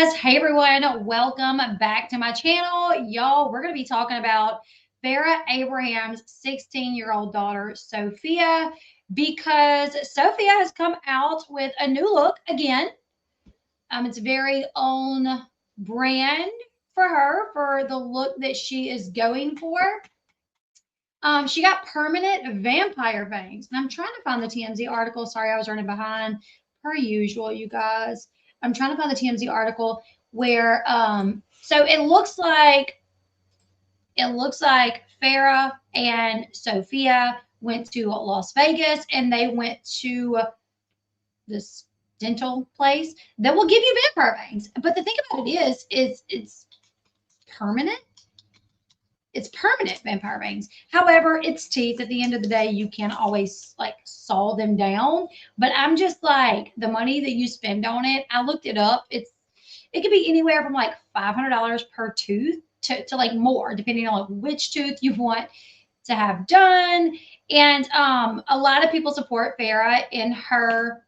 guys. Hey everyone. Welcome back to my channel. Y'all, we're going to be talking about Farrah Abraham's 16-year-old daughter, Sophia, because Sophia has come out with a new look again. It's very own brand for her, for the look that she is going for. She got permanent vampire fangs. And I'm trying to find the TMZ article. Sorry, I was running behind per usual, you guys. I'm trying to find the TMZ article where so it looks like Farrah and Sophia went to Las Vegas and they went to this dental place that will give you vampire fangs. But the thing about it is it's permanent. It's permanent vampire fangs. However, it's teeth. At the end of the day, you can always like saw them down. But I'm just like, the money that you spend on it, I looked it up. It could be anywhere from like $500 per tooth to like more, depending on like which tooth you want to have done. And a lot of people support Farrah in her,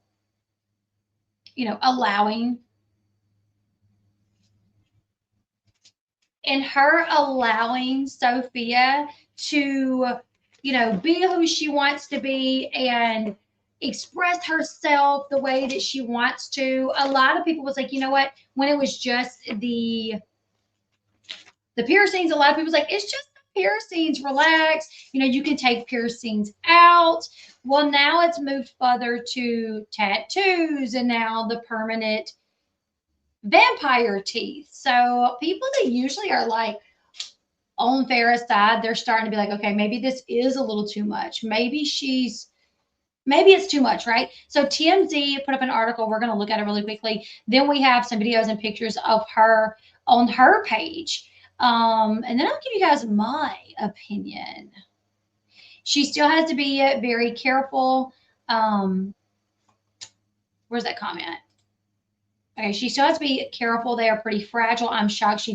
allowing Sophia to, be who she wants to be and express herself the way that she wants to. A lot of people was like, you know what, when it was just the piercings, a lot of people was like, it's just the piercings, relax. You can take piercings out. Well, now it's moved further to tattoos and now the permanent vampire teeth. So people that usually are like on Farrah's side, they're starting to be like, okay, maybe this is a little too much. Maybe it's too much, right? So TMZ put up an article. We're going to look at it really quickly. Then we have some videos and pictures of her on her page. And then I'll give you guys my opinion. She still has to be very careful. Where's that comment? Okay, she still has to be careful. They are pretty fragile. I'm shocked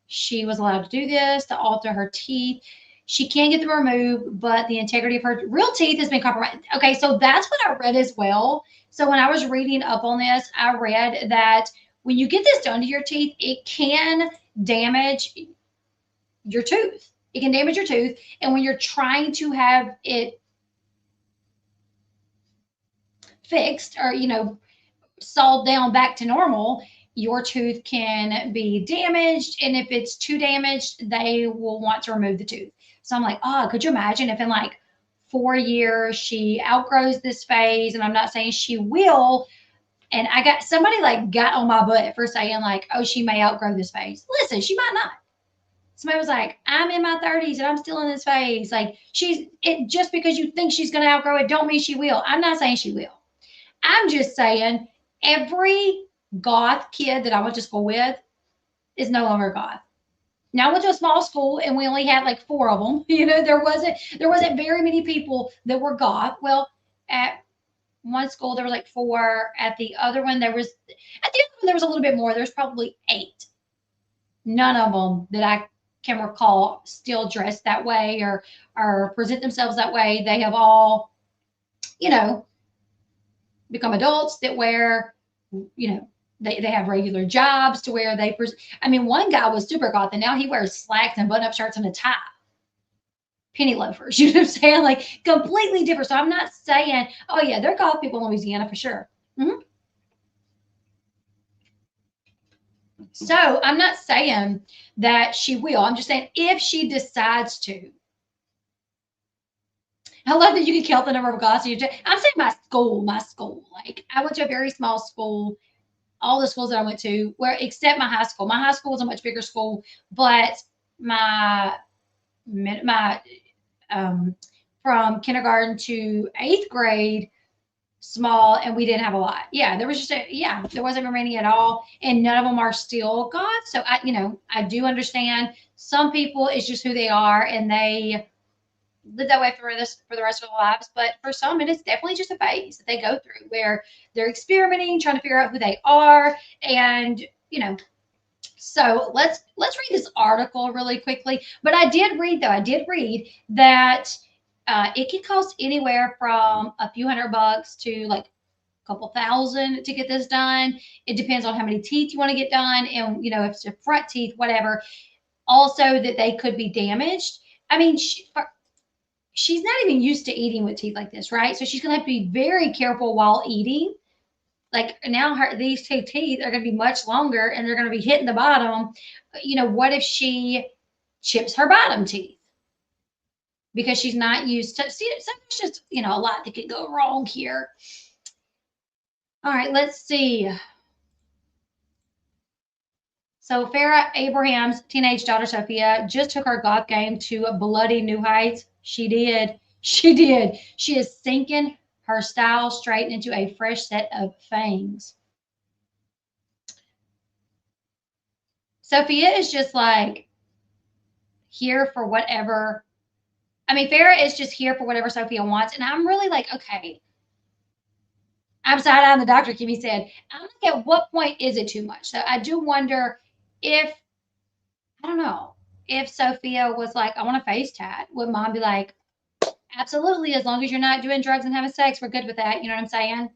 she was allowed to do this, to alter her teeth. She can get them removed, but the integrity of her real teeth has been compromised. Okay, so that's what I read as well. So when I was reading up on this, I read that when you get this done to your teeth, it can damage your tooth. It can damage your tooth. And when you're trying to have it fixed or, sawed down back to normal, your tooth can be damaged. And if it's too damaged, they will want to remove the tooth. So I'm like, oh, could you imagine if in like 4 years she outgrows this phase? And I'm not saying she will. And I got somebody like got on my butt for saying like, oh, she may outgrow this phase. Listen, she might not. Somebody was like, I'm in my 30s and I'm still in this phase. Like just because you think she's going to outgrow it, don't mean she will. I'm not saying she will. I'm just saying every goth kid that I went to school with is no longer goth. Now I went to a small school and we only had like 4 of them. There wasn't very many people that were goth. Well, at one school there was like 4. At the other one there was a little bit more. There's probably 8. None of them that I can recall still dress that way or present themselves that way. They have all, become adults that wear, they have regular jobs to where one guy was super goth and now he wears slacks and button-up shirts and a tie. Penny loafers, you know what I'm saying? Like completely different. So I'm not saying, oh yeah, they're goth people in Louisiana for sure. So I'm not saying that she will. I'm just saying if she decides to. I love that you can count the number of goths. I'm saying my school. Like I went to a very small school. All the schools that I went to, except my high school. My high school was a much bigger school, but my from kindergarten to 8th grade, small, and we didn't have a lot. Yeah, there wasn't very many at all, and none of them are still goth. So I do understand some people, it's just who they are, and they live that way for the rest of their lives. But for some, it is definitely just a phase that they go through where they're experimenting, trying to figure out who they are, and So let's read this article really quickly. But I did read that it can cost anywhere from a few $100 to like a couple thousand to get this done. It depends on how many teeth you want to get done, and if it's the front teeth, whatever. Also, that they could be damaged. I mean, she's not even used to eating with teeth like this, right? So she's gonna have to be very careful while eating. Like now, these two teeth are gonna be much longer, and they're gonna be hitting the bottom. What if she chips her bottom teeth? Because she's not used to see it. So there's just a lot that could go wrong here. All right, let's see. So Farrah Abraham's teenage daughter Sophia just took her golf game to bloody new heights. She did. She did. She is sinking her style straight into a fresh set of fangs. Sophia is just like here for whatever. I mean, Farrah is just here for whatever Sophia wants. And I'm really like, okay. I'm side eyeing the doctor, Kimmy said. I'm like, at what point is it too much? So I do wonder if, I don't know, if Sophia was like, I want a face tat, would mom be like, absolutely, as long as you're not doing drugs and having sex, we're good with that. You know what I'm saying?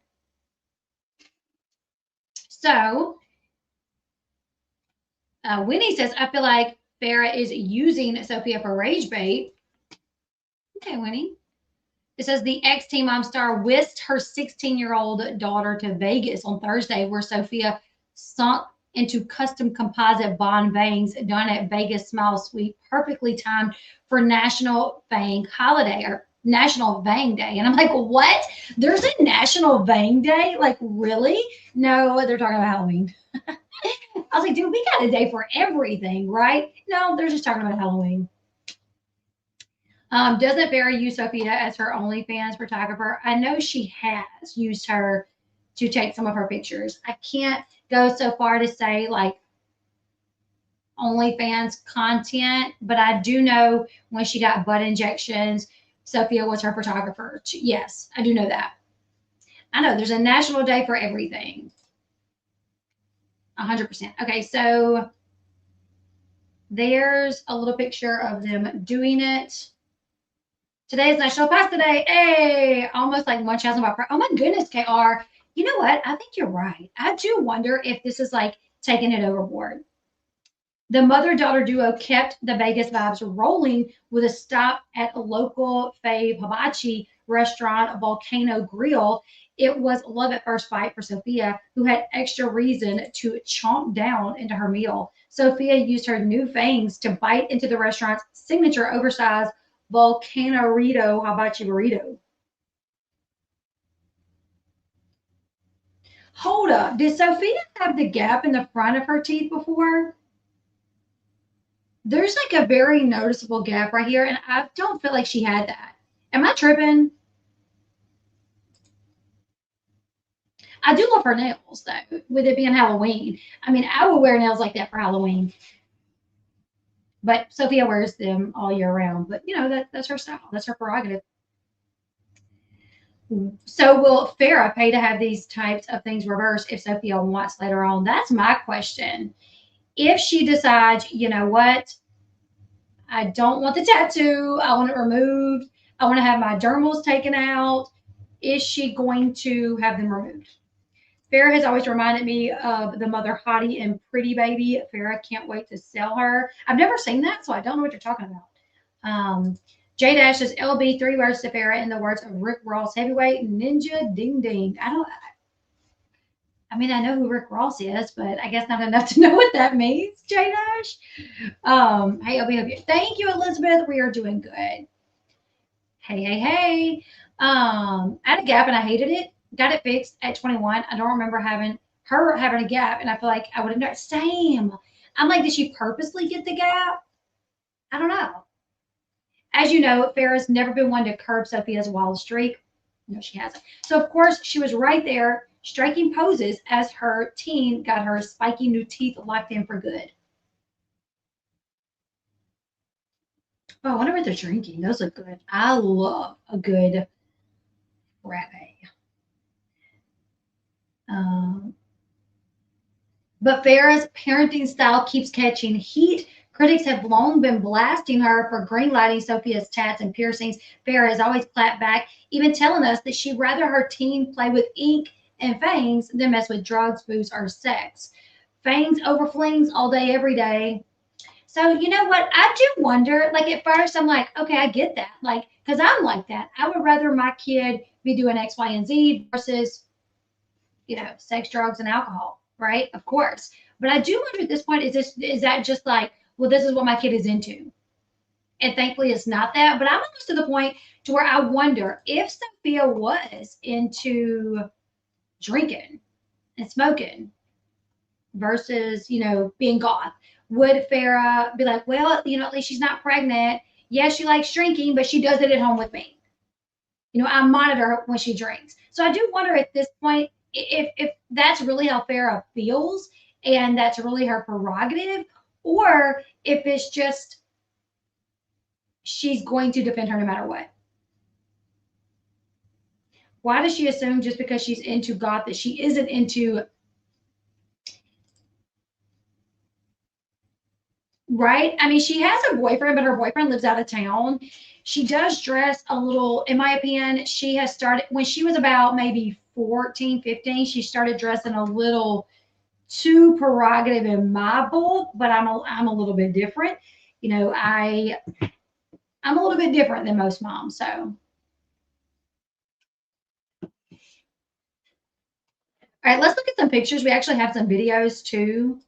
So Winnie says, I feel like Farrah is using Sophia for rage bait. Okay, Winnie. It says the ex-Teen Mom star whisked her 16-year-old daughter to Vegas on Thursday, where Sophia sunk into custom composite bond bangs done at Vegas Smile Suite, perfectly timed for National Fang Holiday or National Fang Day. And I'm like, what? There's a National Fang Day? Like, really? No, they're talking about Halloween. I was like, dude, we got a day for everything, right? No, they're just talking about Halloween. Doesn't Farrah use Sophia as her OnlyFans photographer? I know she has used her to take some of her pictures. I can't go so far to say like OnlyFans content, but I do know when she got butt injections, Sophia was her photographer. Yes, I do know that. I know there's a national day for everything. 100%. Okay, so there's a little picture of them doing it. Today is National Pasta Day. Hey, almost like Munchausen by Proxy. Oh my goodness, KR. You know what? I think you're right. I do wonder if this is like taking it overboard. The mother-daughter duo kept the Vegas vibes rolling with a stop at a local fave hibachi restaurant, Volcano Grill. It was love at first bite for Sophia, who had extra reason to chomp down into her meal. Sophia used her new fangs to bite into the restaurant's signature oversized Volcanorito hibachi burrito. Hold up. Did Sophia have the gap in the front of her teeth before? There's like a very noticeable gap right here, and I don't feel like she had that. Am I tripping? I do love her nails, though, with it being Halloween. I mean, I would wear nails like that for Halloween. But Sophia wears them all year round. But, that's her style. That's her prerogative. So will Farrah pay to have these types of things reversed if Sophia wants later on? That's my question. If she decides, you know what, I don't want the tattoo, I want it removed, I want to have my dermals taken out, is she going to have them removed? Farrah has always reminded me of the mother hottie in Pretty Baby. Farrah can't wait to sell her. I've never seen that, so I don't know what you're talking about. J Dash says Elle Bee 3 words to Farrah in the words of Rick Ross, heavyweight ninja ding ding. I mean, I know who Rick Ross is, but I guess not enough to know what that means, J Dash. Hey, Elle Bee, thank you, Elizabeth. We are doing good. Hey. I had a gap and I hated it. Got it fixed at 21. I don't remember having a gap, and I feel like I would have done same. I'm like, did she purposely get the gap? I don't know. As you know, Farrah's never been one to curb Sophia's wild streak. No, she hasn't. So, of course, she was right there striking poses as her teen got her spiky new teeth locked in for good. Oh, I wonder what they're drinking. Those look good. I love a good frappe. But Farrah's parenting style keeps catching heat. Critics have long been blasting her for greenlighting Sophia's tats and piercings. Farrah has always clapped back, even telling us that she'd rather her teen play with ink And Fangs, they mess with drugs, booze, or sex. Fangs over flings all day, every day. So you know what? I do wonder. Like at first, I'm like, okay, I get that. Like, because I'm like that. I would rather my kid be doing X, Y, and Z versus, sex, drugs, and alcohol, right? Of course. But I do wonder at this point, is that just like, well, this is what my kid is into? And thankfully it's not that. But I'm almost to the point to where I wonder if Sophia was into drinking and smoking versus, being goth. Would Farrah be like, well, at least she's not pregnant. Yes, she likes drinking, but she does it at home with me. I monitor her when she drinks. So I do wonder at this point if that's really how Farrah feels and that's really her prerogative, or if it's just she's going to defend her no matter what. Why does she assume just because she's into goth that she isn't into, right? I mean, she has a boyfriend, but her boyfriend lives out of town. She does dress a little, in my opinion, she has started when she was about maybe 14, 15, she started dressing a little too prerogative in my book, but I'm a little bit different. I'm a little bit different than most moms. So, all right, let's look at some pictures. We actually have some videos too.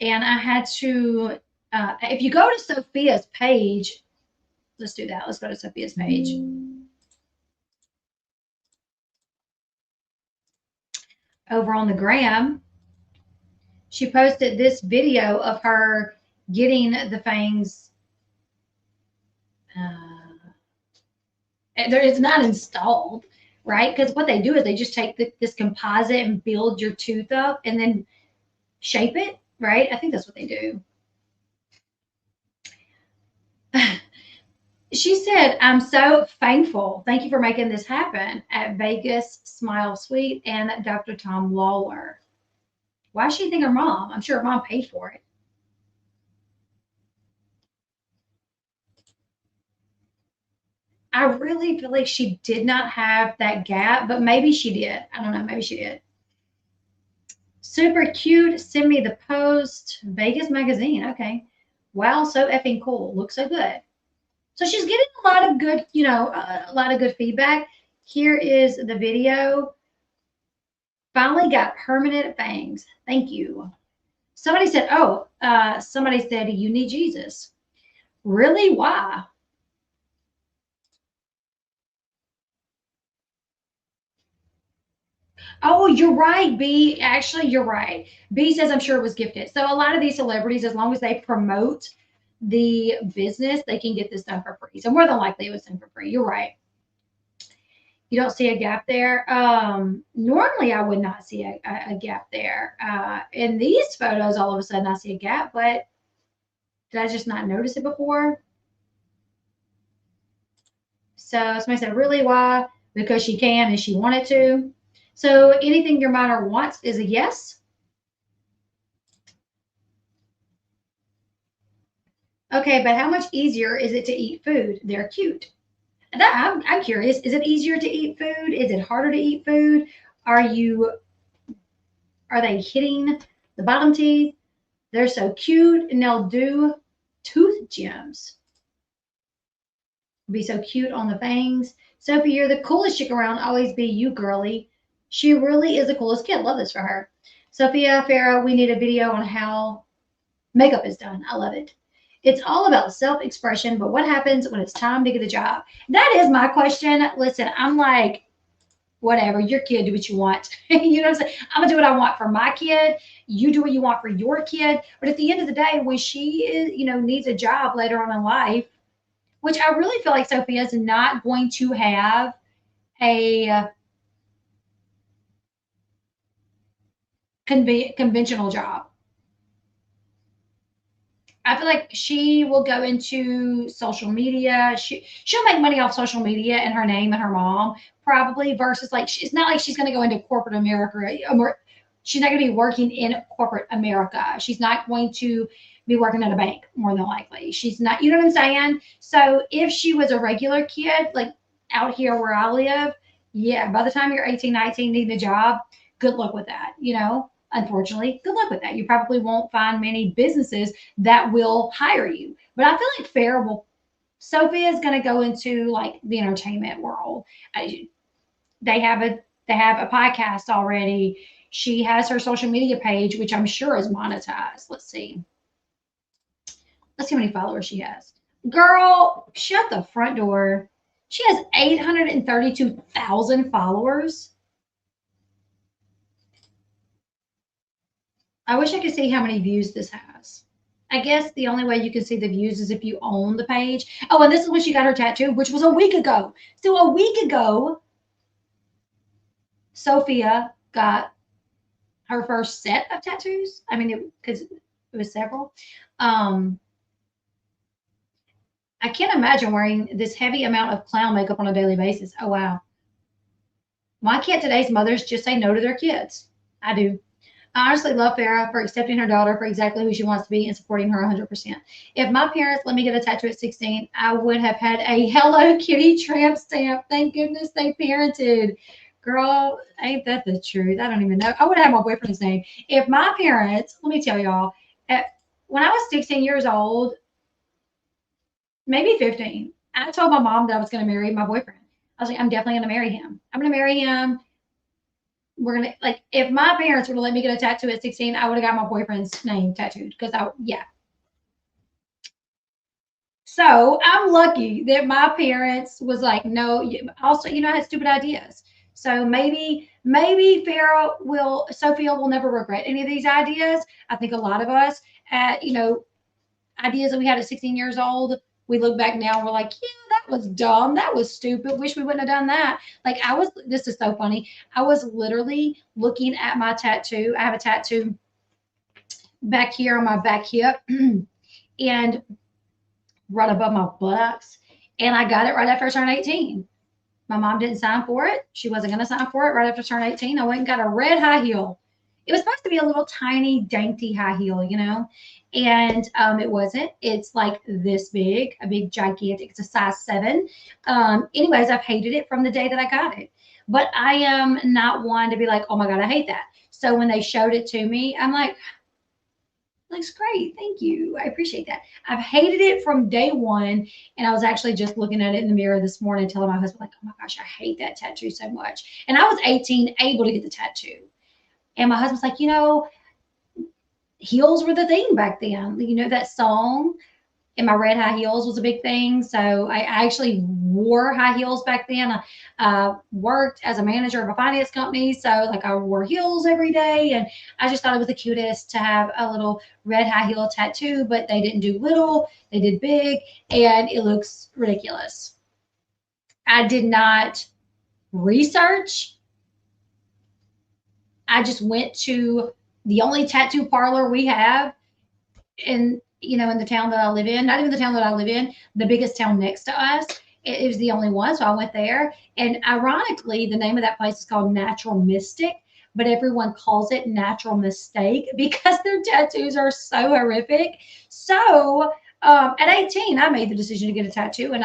And I had to, if you go to Sophia's page, let's do that. Let's go to Sophia's page. Over on the gram, she posted this video of her getting the fangs. It's not installed, right? Because what they do is they just take this composite and build your tooth up and then shape it, right? I think that's what they do. She said, I'm so thankful. Thank you for making this happen at Vegas Smile Suite and Dr. Tom Lawler. Why does she think her mom? I'm sure her mom paid for it. I really feel like she did not have that gap, but maybe she did. I don't know. Maybe she did. Super cute. Send me the post. Vegas magazine. Okay. Wow, so effing cool. Looks so good. So she's getting a lot of good, a lot of good feedback. Here is the video. Finally got permanent fangs. Thank you. Somebody said, somebody said, you need Jesus. Really? Why? Oh, you're right, B. Actually, you're right. B says, I'm sure it was gifted. So a lot of these celebrities, as long as they promote the business, they can get this done for free. So more than likely it was done for free. You're right. You don't see a gap there. Normally I would not see a gap there. In these photos, all of a sudden I see a gap, but did I just not notice it before? So somebody said, really, why? Because she can and she wanted to. So anything your minor wants is a yes. Okay, but how much easier is it to eat food? They're cute. I'm curious. Is it easier to eat food? Is it harder to eat food? Are they hitting the bottom teeth? They're so cute, and they'll do tooth gems. Be so cute on the fangs. Sophie, you're the coolest chick around. Always be you, girly. She really is the coolest kid. Love this for her. Sophia, Farrah, we need a video on how makeup is done. I love it. It's all about self-expression, but what happens when it's time to get a job? That is my question. Listen, I'm like, whatever, your kid, do what you want. You know what I'm saying? I'm gonna do what I want for my kid. You do what you want for your kid. But at the end of the day, when she is, needs a job later on in life, which I really feel like Sophia's not going to have a conventional job. I feel like she will go into social media. She'll make money off social media and her name and her mom probably versus like it's not like she's going to go into corporate America. She's not going to be working in corporate America. She's not going to be working at a bank more than likely. She's not. You know what I'm saying? So if she was a regular kid, like out here where I live, Yeah, by the time you're 18, 19, needing a job, good luck with that. Unfortunately, good luck with that. You probably won't find many businesses that will hire you. But I feel like Farrah will. Sophia is going to go into like the entertainment world. I, they have a they have a podcast already. She has her social media page, which I'm sure is monetized. Let's see. Let's see how many followers she has. Girl, shut the front door. She has 832,000 followers. I wish I could see how many views this has. I guess the only way you can see the views is if you own the page. Oh, and this is when she got her tattoo, which was a week ago. So a week ago, Sophia got her first set of tattoos. I mean, because it was several. Um, I can't imagine wearing this heavy amount of clown makeup on a daily basis. Oh wow. Why can't today's mothers just say no to their kids? I do. I honestly love Farrah for accepting her daughter for exactly who she wants to be and supporting her 100%. If my parents let me get a tattoo at 16, I would have had a Hello Kitty tramp stamp. Thank goodness they parented. Girl, ain't that the truth? I don't even know. I would have had my boyfriend's name. If my parents, let me tell y'all, when I was 16 years old, maybe 15, I told my mom that I was going to marry my boyfriend. I was like, I'm definitely going to marry him. I'm going to marry him. We're gonna like if my parents would have let me get a tattoo at 16, I would have got my boyfriend's name tattooed because yeah. So I'm lucky that my parents was like, no. Also, I had stupid ideas. So maybe Sophia will never regret any of these ideas. I think a lot of us at ideas that we had at 16 years old, we look back now and we're like, yeah, that was dumb. That was stupid. Wish we wouldn't have done that. Like this is so funny. I was literally looking at my tattoo. I have a tattoo back here on my back hip and right above my buttocks. And I got it right after I turned 18. My mom didn't sign for it. She wasn't going to sign for it right after I turned 18. I went and got a red high heel. It was supposed to be a little tiny, dainty high heel, and it wasn't. It's like this big, a big, gigantic. It's a size 7. Anyways, I've hated it from the day that I got it. But I am not one to be like, oh my God, I hate that. So when they showed it to me, I'm like, looks great. Thank you. I appreciate that. I've hated it from day one. And I was actually just looking at it in the mirror this morning, telling my husband, like, oh my gosh, I hate that tattoo so much. And I was 18, able to get the tattoo. And my husband's like, heels were the thing back then. That song and my red high heels was a big thing. So I actually wore high heels back then. I worked as a manager of a finance company. So like I wore heels every day. And I just thought it was the cutest to have a little red high heel tattoo, but they didn't do little, they did big, and it looks ridiculous. I did not research. I just went to the only tattoo parlor we have in the town that I live in, not even the town that I live in, the biggest town next to us. It was the only one, so I went there. And ironically, the name of that place is called Natural Mystic, but everyone calls it Natural Mistake because their tattoos are so horrific. So at 18, I made the decision to get a tattoo, and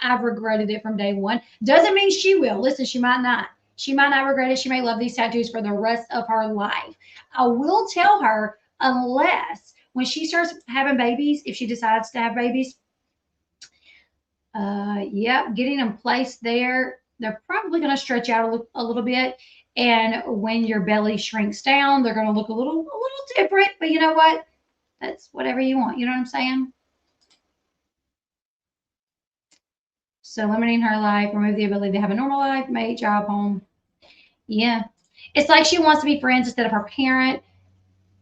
I've regretted it from day one. Doesn't mean she will. Listen, she might not. She might not regret it. She may love these tattoos for the rest of her life. I will tell her unless when she starts having babies, if she decides to have babies, yeah, getting them placed there, they're probably going to stretch out a little bit. And when your belly shrinks down, they're going to look a little different. But you know what? That's whatever you want. You know what I'm saying? So limiting her life, remove the ability to have a normal life, mate, job, home. Yeah. It's like she wants to be friends instead of her parent.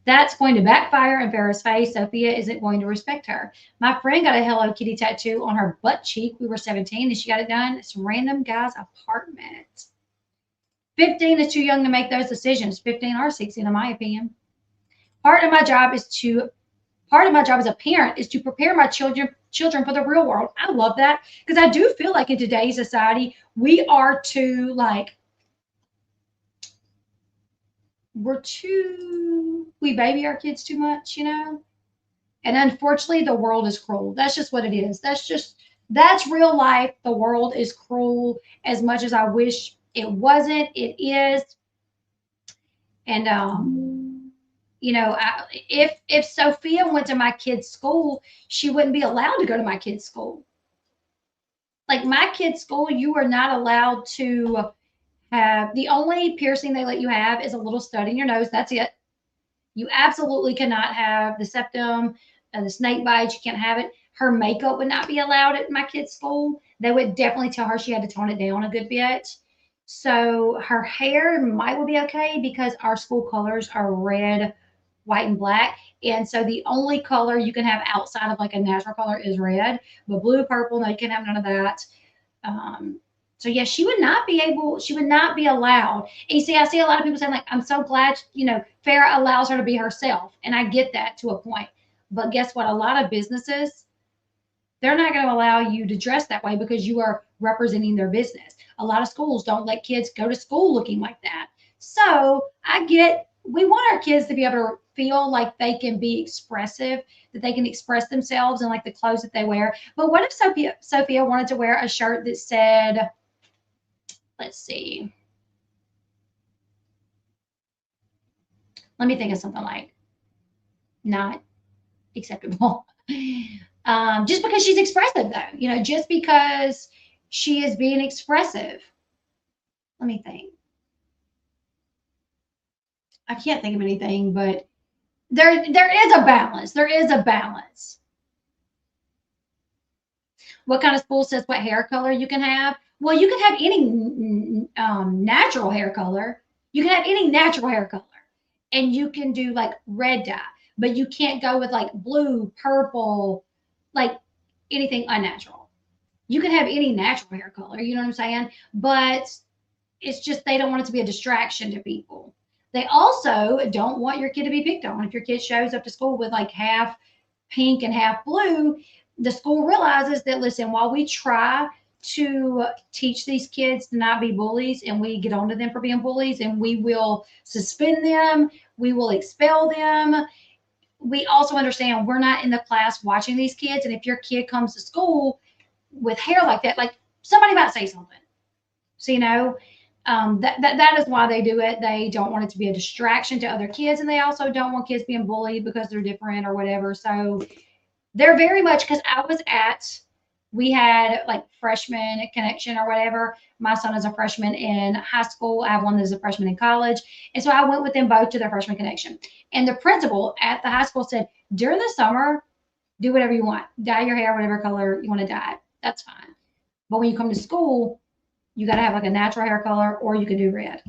That's going to backfire in Farrah's face. Sophia isn't going to respect her. My friend got a Hello Kitty tattoo on her butt cheek. We were 17 and she got it done at some random guy's apartment. 15 is too young to make those decisions. 15 or 16, in my opinion. Part of my job as a parent is to prepare my children for the real world. I love that because I do feel like in today's society, we baby our kids too much, And unfortunately, the world is cruel. That's just what it is. That's real life. The world is cruel as much as I wish It wasn't, it is. And if Sophia went to my kid's school, she wouldn't be allowed to go to my kid's school. Like my kid's school, you are not allowed to have, the only piercing they let you have is a little stud in your nose. That's it. You absolutely cannot have the septum and the snake bites. You can't have it. Her makeup would not be allowed at my kid's school. They would definitely tell her she had to tone it down a good bit. So her hair would be okay because our school colors are red, white, and black. And so the only color you can have outside of like a natural color is red. But blue, purple, no, you can't have none of that. Um, so yeah, she would not be allowed. And you see, I see a lot of people saying, like, I'm so glad, Farrah allows her to be herself. And I get that to a point. But guess what? A lot of businesses, they're not going to allow you to dress that way because you are representing their business. A lot of schools don't let kids go to school looking like that. So we want our kids to be able to feel like they can be expressive, that they can express themselves in like the clothes that they wear. But what if Sophia wanted to wear a shirt that said, let's see, let me think of something like not acceptable. Just because she's expressive though, just because she is being expressive. Let me think. I can't think of anything, but there is a balance. There is a balance. What kind of school says what hair color you can have? Well, you can have any natural hair color. You can have any natural hair color, and you can do like red dye, but you can't go with like blue, purple, like anything unnatural. You can have any natural hair color, you know what I'm saying? But it's just they don't want it to be a distraction to people. They also don't want your kid to be picked on. If your kid shows up to school with like half pink and half blue, the school realizes that, listen, while we try to teach these kids to not be bullies and we get onto them for being bullies and we will suspend them, we will expel them, we also understand we're not in the class watching these kids. And if your kid comes to school with hair like that, like somebody might say something. So, that is why they do it. They don't want it to be a distraction to other kids. And they also don't want kids being bullied because they're different or whatever. So they're very much, because we had like freshman connection or whatever. My son is a freshman in high school. I have one that's a freshman in college. And so I went with them both to their freshman connection. And the principal at the high school said, during the summer, do whatever you want. Dye your hair, whatever color you want to dye. That's fine. But when you come to school, you got to have like a natural hair color or you can do red.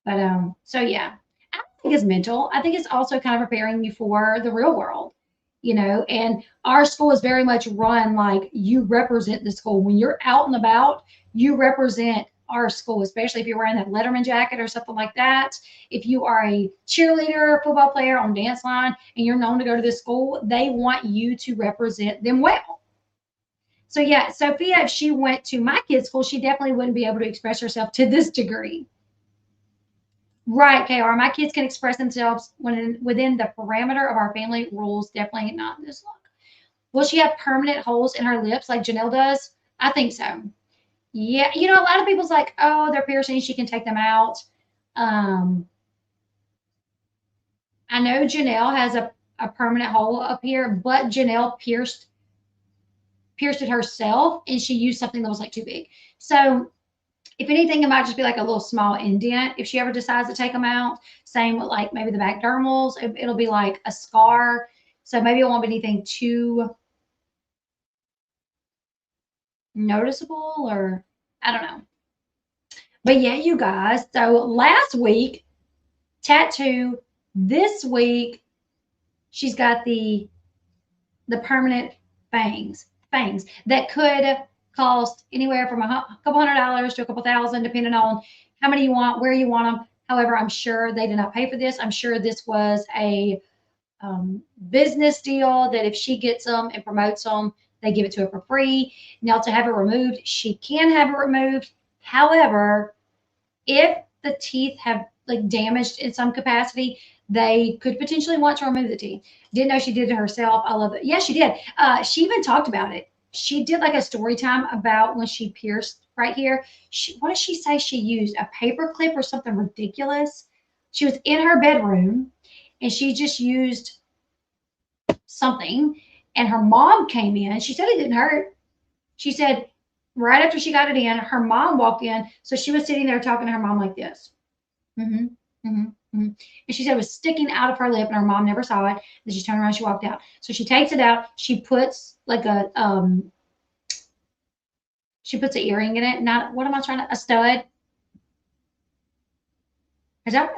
But so yeah, I don't think it's mental. I think it's also kind of preparing you for the real world, and our school is very much run like you represent the school. When you're out and about, you represent our school, especially if you're wearing that Letterman jacket or something like that. If you are a cheerleader, football player on dance line, and you're known to go to this school, they want you to represent them well. So yeah, Sophia, if she went to my kid's school, she definitely wouldn't be able to express herself to this degree. Right, KR. My kids can express themselves within the parameter of our family rules. Definitely not this long. Will she have permanent holes in her lips like Janelle does? I think so. Yeah, a lot of people's like, oh, they're piercing, she can take them out. I know Janelle has a permanent hole up here, but Janelle pierced it herself and she used something that was like too big. So if anything, it might just be like a little small indent if she ever decides to take them out. Same with like maybe the back dermals. It'll be like a scar. So maybe it won't be anything too noticeable, or I don't know. But yeah, you guys. So last week, tattoo. This week, she's got the permanent fangs that could cost anywhere from a couple $100 to a couple thousand, depending on how many you want, where you want them. However, I'm sure they did not pay for this. I'm sure this was a business deal that if she gets them and promotes them, they give it to her for free. Now, to have it removed, she can have it removed. However, if the teeth have like damaged in some capacity, they could potentially want to remove the teeth. Didn't know she did it herself. I love it. Yeah, she did. She even talked about it. She did like a story time about when she pierced right here. What does she say she used? A paper clip or something ridiculous? She was in her bedroom and she just used something, and her mom came in. She said it didn't hurt. She said right after she got it in, her mom walked in. So she was sitting there talking to her mom like this. Mm-hmm. Mm-hmm. Mm-hmm. And she said it was sticking out of her lip, and her mom never saw it. Then she turned around, she walked out. So she takes it out. She puts like she puts an earring in it. Not what am I trying to? A stud. Is that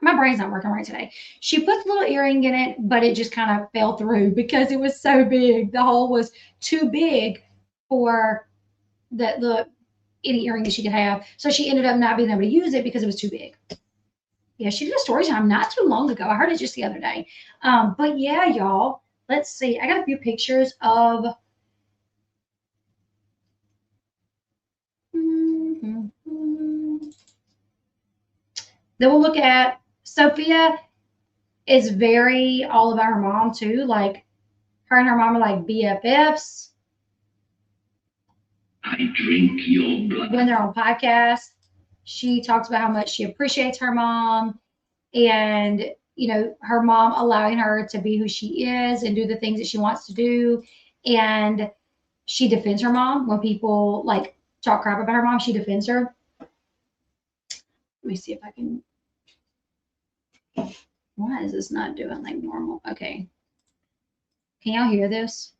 my brain's not working right today. She put the little earring in it, but it just kind of fell through because it was so big. The hole was too big for the any earring that she could have. So she ended up not being able to use it because it was too big. Yeah, she did a story time not too long ago. I heard it just the other day. But yeah, y'all, let's see. I got a few pictures of. Then we'll look at Sophia is very all about her mom too. Like her and her mom are like BFFs. I drink your blood. When they're on podcasts, she talks about how much she appreciates her mom and her mom allowing her to be who she is and do the things that she wants to do. And she defends her mom when people like talk crap about her mom. She defends her. Let me see if I can. Why is this not doing like normal? Okay. Can y'all hear this?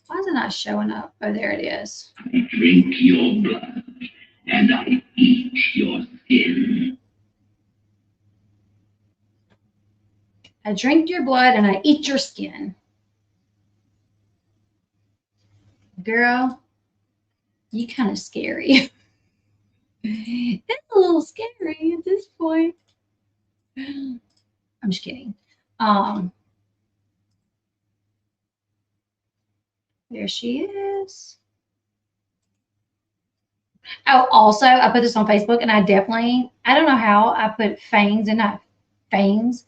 Why is it not showing up? Oh, there it is. I drink your blood and I eat your skin. I drink your blood and I eat your skin. Girl, you kind of scary. It's a little scary at this point. I'm just kidding. There she is. Oh, also, I put this on Facebook, and I don't know how I put Fangs and not Fangs,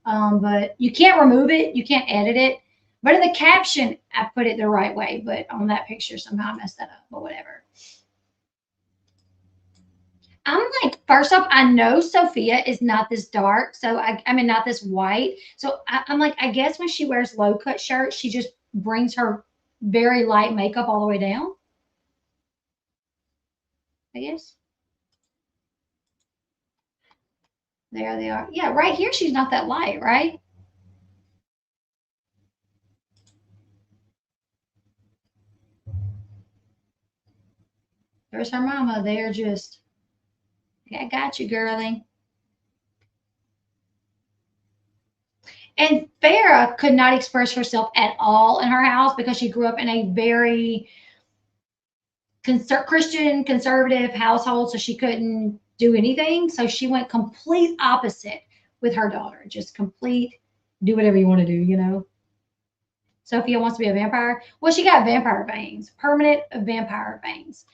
but you can't remove it. You can't edit it. But in the caption, I put it the right way. But on that picture, somehow I messed that up, but whatever. I'm like, first off, I know Sophia is not this dark. So, I mean, not this white. So, I'm like, I guess when she wears low cut shirts, she just brings her very light makeup all the way down. I guess. There they are. Yeah, right here, she's not that light, right? There's her mama. They're just, I got you, girlie. And Farrah could not express herself at all in her house because she grew up in a very Christian conservative household, so she couldn't do anything. So she went complete opposite with her daughter, just complete do whatever you want to do. Sophia wants to be a vampire. Well, she got vampire fangs, permanent vampire fangs.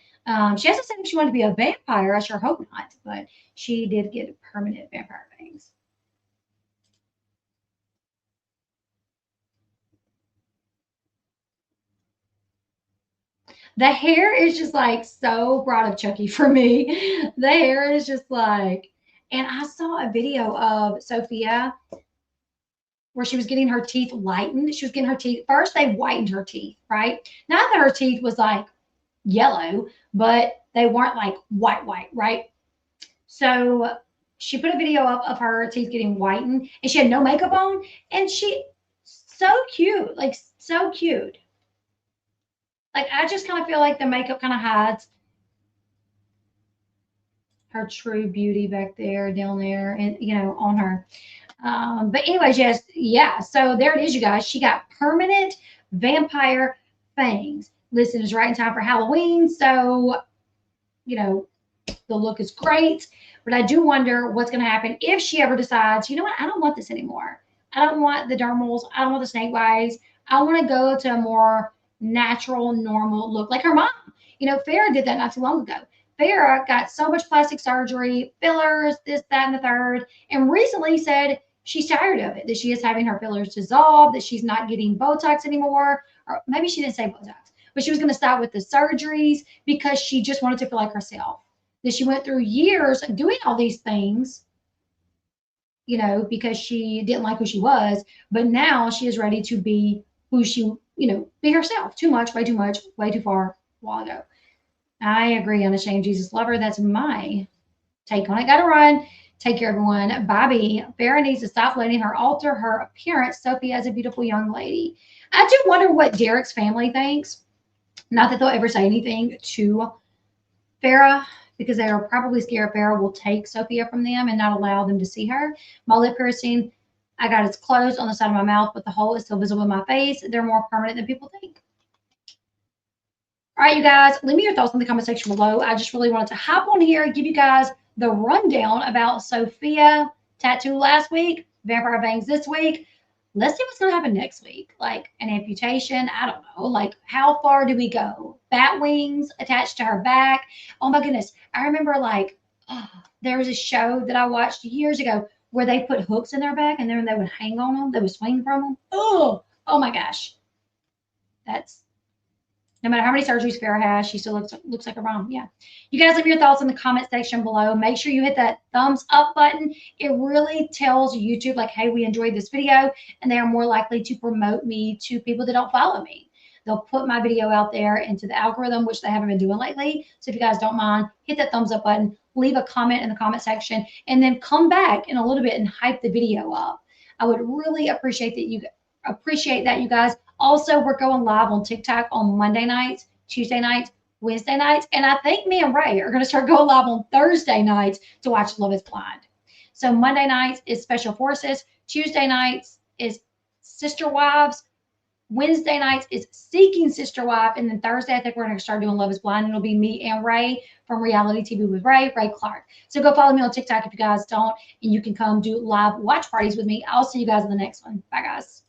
She hasn't said if she wanted to be a vampire. I sure hope not, but she did get permanent vampire fangs. The hair is just like so broad of Chucky for me. The hair is just like, and I saw a video of Sophia where she was getting her teeth whitened. She was getting her teeth, first they whitened her teeth, right? Not that her teeth was like yellow, but they weren't like white, right? So she put a video up of her teeth getting whitened and she had no makeup on and she so cute, like so cute. Like I just kind of feel like the makeup kind of hides her true beauty back there, down there, and on her. But anyways, yes, yeah. So there it is, you guys. She got permanent vampire fangs. Listen, it's right in time for Halloween, so the look is great. But I do wonder what's going to happen if she ever decides, you know what, I don't want this anymore. I don't want the dermals. I don't want the snake bites. I want to go to a more natural, normal look like her mom. Farrah did that not too long ago. Farrah got so much plastic surgery, fillers, this, that, and the third, and recently said she's tired of it, that she is having her fillers dissolved, that she's not getting Botox anymore, or maybe she didn't say Botox, but she was going to stop with the surgeries because she just wanted to feel like herself. That she went through years doing all these things, you know, because she didn't like who she was, but now she is ready to be who she, you know, be herself. Too much, way too far, a while ago. I agree. Unashamed Jesus lover. That's my take on it. Gotta run. Take care, everyone. Bobby, Farrah needs to stop letting her alter her appearance. Sophia is a beautiful young lady. I do wonder what Derek's family thinks. Not that they'll ever say anything to Farrah, because they are probably scared Farrah will take Sophia from them and not allow them to see her. My lip piercing, I got it closed on the side of my mouth, but the hole is still visible in my face. They're more permanent than people think. All right, you guys, leave me your thoughts in the comment section below. I just really wanted to hop on here and give you guys the rundown about Sophia tattoo last week, vampire bangs this week. Let's see what's going to happen next week. Like an amputation. I don't know. Like, how far do we go? Bat wings attached to her back. Oh my goodness. I remember there was a show that I watched years ago where they put hooks in their back and then they would hang on them. They would swing from them. Oh my gosh. That's no matter how many surgeries Farrah has, she still looks like her mom. Yeah. You guys leave your thoughts in the comment section below. Make sure you hit that thumbs up button. It really tells YouTube like, hey, we enjoyed this video, and they are more likely to promote me to people that don't follow me. They'll put my video out there into the algorithm, which they haven't been doing lately. So if you guys don't mind, hit that thumbs up button, leave a comment in the comment section, and then come back in a little bit and hype the video up. I would really appreciate that, you guys. Also, we're going live on TikTok on Monday nights, Tuesday nights, Wednesday nights, and I think me and Ray are going to start going live on Thursday nights to watch Love is Blind. So Monday nights is Special Forces, Tuesday nights is Sister Wives, Wednesday nights is Seeking Sister Wife, and then Thursday I think we're going to start doing Love is Blind, and it'll be me and Ray from Reality TV with Ray Clark. So go follow me on TikTok if you guys don't, and you can come do live watch parties with me. I'll see you guys in the next one. Bye, guys.